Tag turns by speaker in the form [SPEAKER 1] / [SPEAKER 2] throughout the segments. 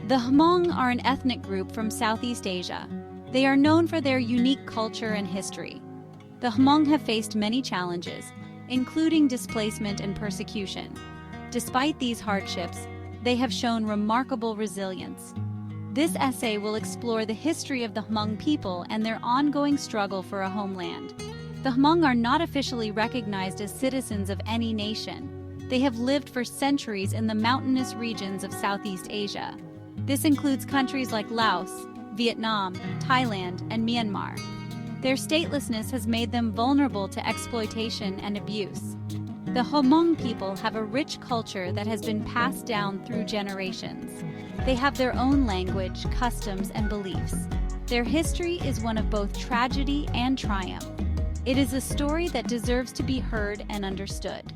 [SPEAKER 1] The Hmong are an ethnic group from Southeast Asia. They are known for their unique culture and history. The Hmong have faced many challenges, including displacement and persecution. Despite these hardships, they have shown remarkable resilience. This essay will explore the history of the Hmong people and their ongoing struggle for a homeland. The Hmong are not officially recognized as citizens of any nation. They have lived for centuries in the mountainous regions of Southeast Asia. This includes countries like Laos, Vietnam, Thailand, and Myanmar. Their statelessness has made them vulnerable to exploitation and abuse. The Hmong people have a rich culture that has been passed down through generations. They have their own language, customs, and beliefs. Their history is one of both tragedy and triumph. It is a story that deserves to be heard and understood.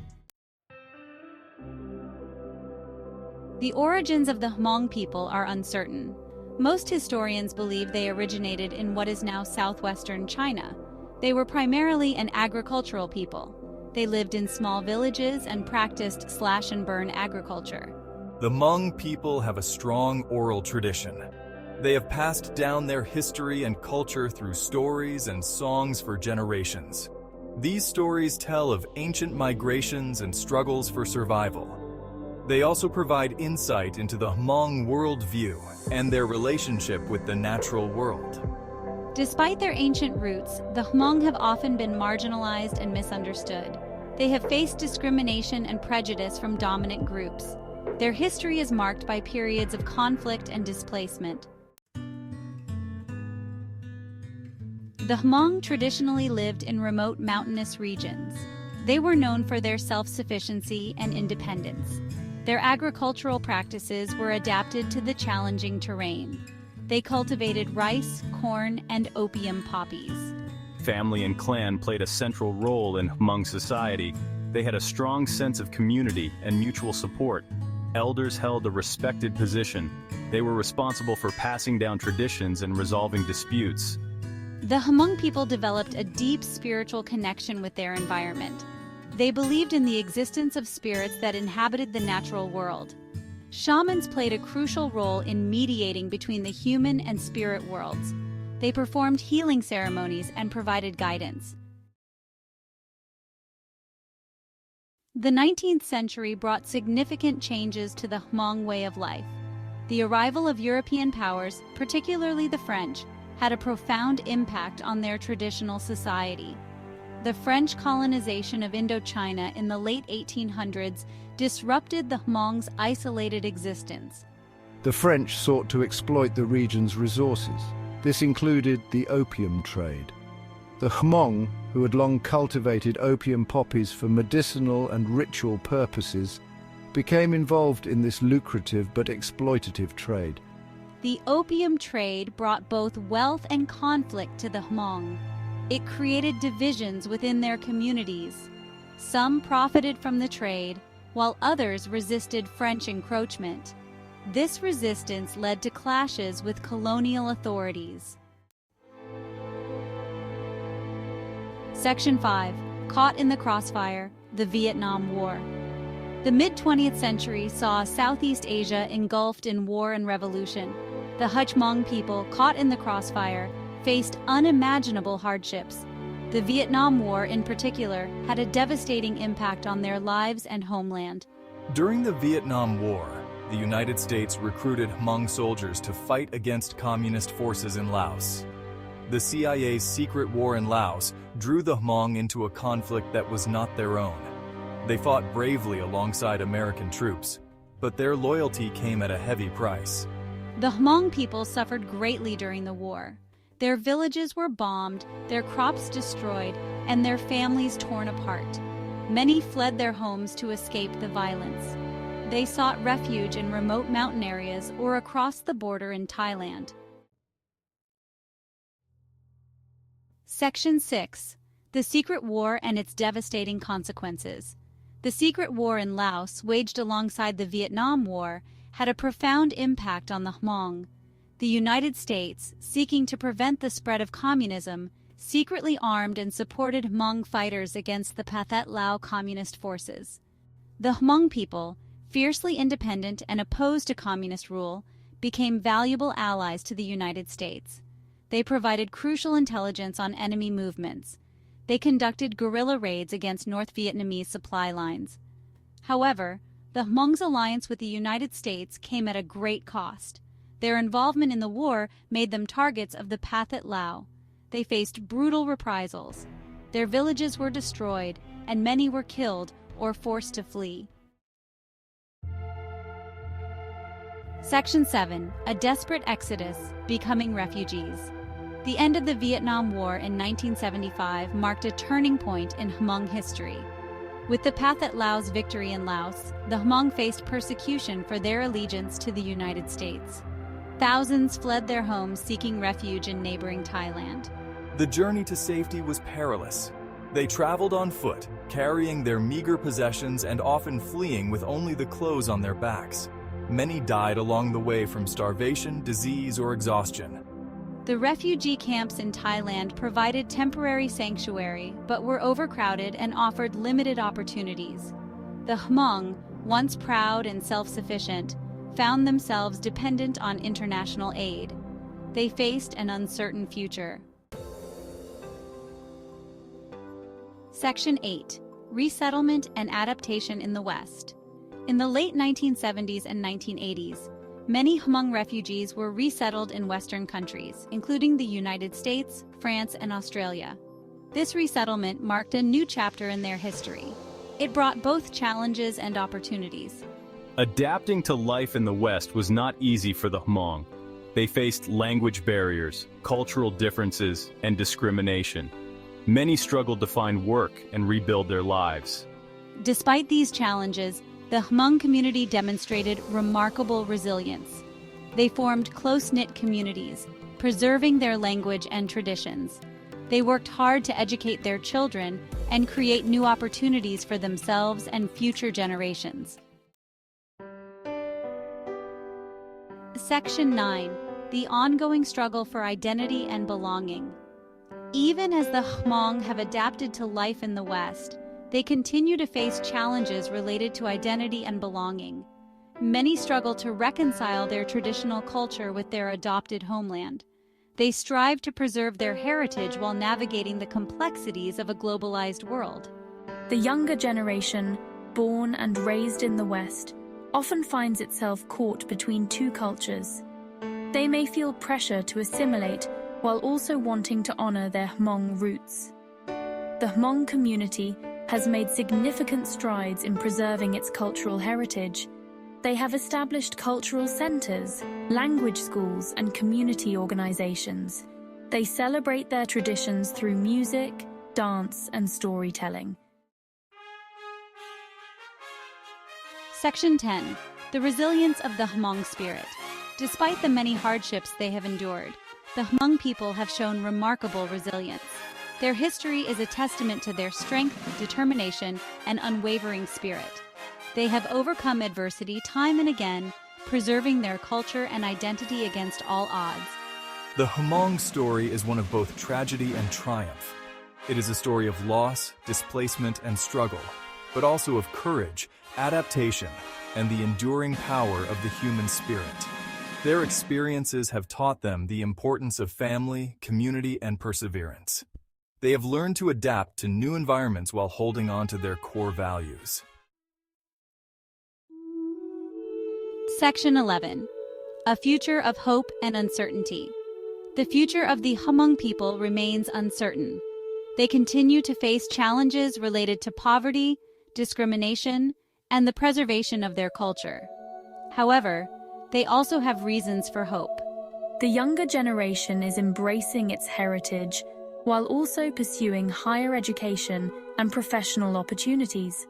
[SPEAKER 1] The origins of the Hmong people are uncertain. Most historians believe they originated in what is now southwestern China. They were primarily an agricultural people. They lived in small villages and practiced slash-and-burn agriculture.
[SPEAKER 2] The Hmong people have a strong oral tradition. They have passed down their history and culture through stories and songs for generations. These stories tell of ancient migrations and struggles for survival. They also provide insight into the Hmong worldview and their relationship with the natural world.
[SPEAKER 1] Despite their ancient roots, the Hmong have often been marginalized and misunderstood. They have faced discrimination and prejudice from dominant groups. Their history is marked by periods of conflict and displacement. The Hmong traditionally lived in remote mountainous regions. They were known for their self-sufficiency and independence. Their agricultural practices were adapted to the challenging terrain. They cultivated rice, corn, and opium poppies.
[SPEAKER 3] Family and clan played a central role in Hmong society. They had a strong sense of community and mutual support. Elders held a respected position. They were responsible for passing down traditions and resolving disputes.
[SPEAKER 1] The Hmong people developed a deep spiritual connection with their environment. They believed in the existence of spirits that inhabited the natural world. Shamans played a crucial role in mediating between the human and spirit worlds. They performed healing ceremonies and provided guidance. The 19th century brought significant changes to the Hmong way of life. The arrival of European powers, particularly the French, had a profound impact on their traditional society. The French colonization of Indochina in the late 1800s disrupted the Hmong's isolated existence.
[SPEAKER 4] The French sought to exploit the region's resources. This included the opium trade. The Hmong, who had long cultivated opium poppies for medicinal and ritual purposes, became involved in this lucrative but exploitative trade.
[SPEAKER 1] The opium trade brought both wealth and conflict to the Hmong. It created divisions within their communities. Some profited from the trade, while others resisted French encroachment. This resistance led to clashes with colonial authorities. Section 5. Caught in the Crossfire, the Vietnam War. The mid-20th century saw Southeast Asia engulfed in war and revolution. The Hmong people, caught in the crossfire, faced unimaginable hardships. The Vietnam War, in particular, had a devastating impact on their lives and homeland.
[SPEAKER 2] During the Vietnam War, the United States recruited Hmong soldiers to fight against communist forces in Laos. The CIA's secret war in Laos drew the Hmong into a conflict that was not their own. They fought bravely alongside American troops, but their loyalty came at a heavy price.
[SPEAKER 1] The Hmong people suffered greatly during the war. Their villages were bombed, their crops destroyed, and their families torn apart. Many fled their homes to escape the violence. They sought refuge in remote mountain areas or across the border in Thailand. Section 6. The Secret War and its Devastating Consequences. The Secret War in Laos, waged alongside the Vietnam War, had a profound impact on the Hmong. The United States, seeking to prevent the spread of communism, secretly armed and supported Hmong fighters against the Pathet Lao communist forces. The Hmong people, fiercely independent and opposed to communist rule, became valuable allies to the United States. They provided crucial intelligence on enemy movements. They conducted guerrilla raids against North Vietnamese supply lines. However, the Hmong's alliance with the United States came at a great cost. Their involvement in the war made them targets of the Pathet Lao. They faced brutal reprisals. Their villages were destroyed, and many were killed or forced to flee. Section 7. A desperate exodus, becoming refugees. The end of the Vietnam War in 1975 marked a turning point in Hmong history. With the Pathet Lao's victory in Laos, the Hmong faced persecution for their allegiance to the United States. Thousands fled their homes seeking refuge in neighboring Thailand.
[SPEAKER 2] The journey to safety was perilous. They traveled on foot, carrying their meager possessions and often fleeing with only the clothes on their backs. Many died along the way from starvation, disease, or exhaustion.
[SPEAKER 1] The refugee camps in Thailand provided temporary sanctuary, but were overcrowded and offered limited opportunities. The Hmong, once proud and self-sufficient, found themselves dependent on international aid. They faced an uncertain future. Section 8. Resettlement and adaptation in the West. In the late 1970s and 1980s, many Hmong refugees were resettled in Western countries, including the United States, France, and Australia. This resettlement marked a new chapter in their history. It brought both challenges and opportunities.
[SPEAKER 3] Adapting to life in the West was not easy for the Hmong. They faced language barriers, cultural differences, and discrimination. Many struggled to find work and rebuild their lives.
[SPEAKER 1] Despite these challenges, the Hmong community demonstrated remarkable resilience. They formed close-knit communities, preserving their language and traditions. They worked hard to educate their children and create new opportunities for themselves and future generations. Section 9. The ongoing struggle for identity and belonging. Even as the Hmong have adapted to life in the West, they continue to face challenges related to identity and belonging. Many struggle to reconcile their traditional culture with their adopted homeland. They strive to preserve their heritage while navigating the complexities of a globalized world.
[SPEAKER 5] The younger generation, born and raised in the West, often finds itself caught between two cultures. They may feel pressure to assimilate while also wanting to honor their Hmong roots. The Hmong community has made significant strides in preserving its cultural heritage. They have established cultural centers, language schools, and community organizations. They celebrate their traditions through music, dance, and storytelling.
[SPEAKER 1] Section 10. The resilience of the Hmong spirit. Despite the many hardships they have endured, the Hmong people have shown remarkable resilience. Their history is a testament to their strength, determination, and unwavering spirit. They have overcome adversity time and again, preserving their culture and identity against all odds.
[SPEAKER 2] The Hmong story is one of both tragedy and triumph. It is a story of loss, displacement, and struggle, but also of courage, adaptation, and the enduring power of the human spirit. Their experiences have taught them the importance of family, community, and perseverance. They have learned to adapt to new environments while holding on to their core values.
[SPEAKER 1] Section 11. A future of hope and uncertainty. The future of the Hmong people remains uncertain. They continue to face challenges related to poverty, discrimination, and the preservation of their culture. However, they also have reasons for hope.
[SPEAKER 5] The younger generation is embracing its heritage while also pursuing higher education and professional opportunities.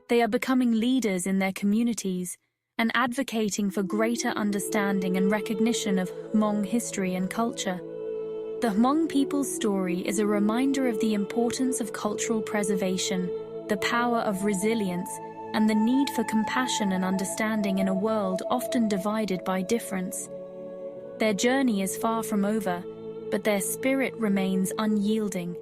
[SPEAKER 5] They are becoming leaders in their communities and advocating for greater understanding and recognition of Hmong history and culture. The Hmong people's story is a reminder of the importance of cultural preservation, the power of resilience, and the need for compassion and understanding in a world often divided by difference. Their journey is far from over, but their spirit remains unyielding.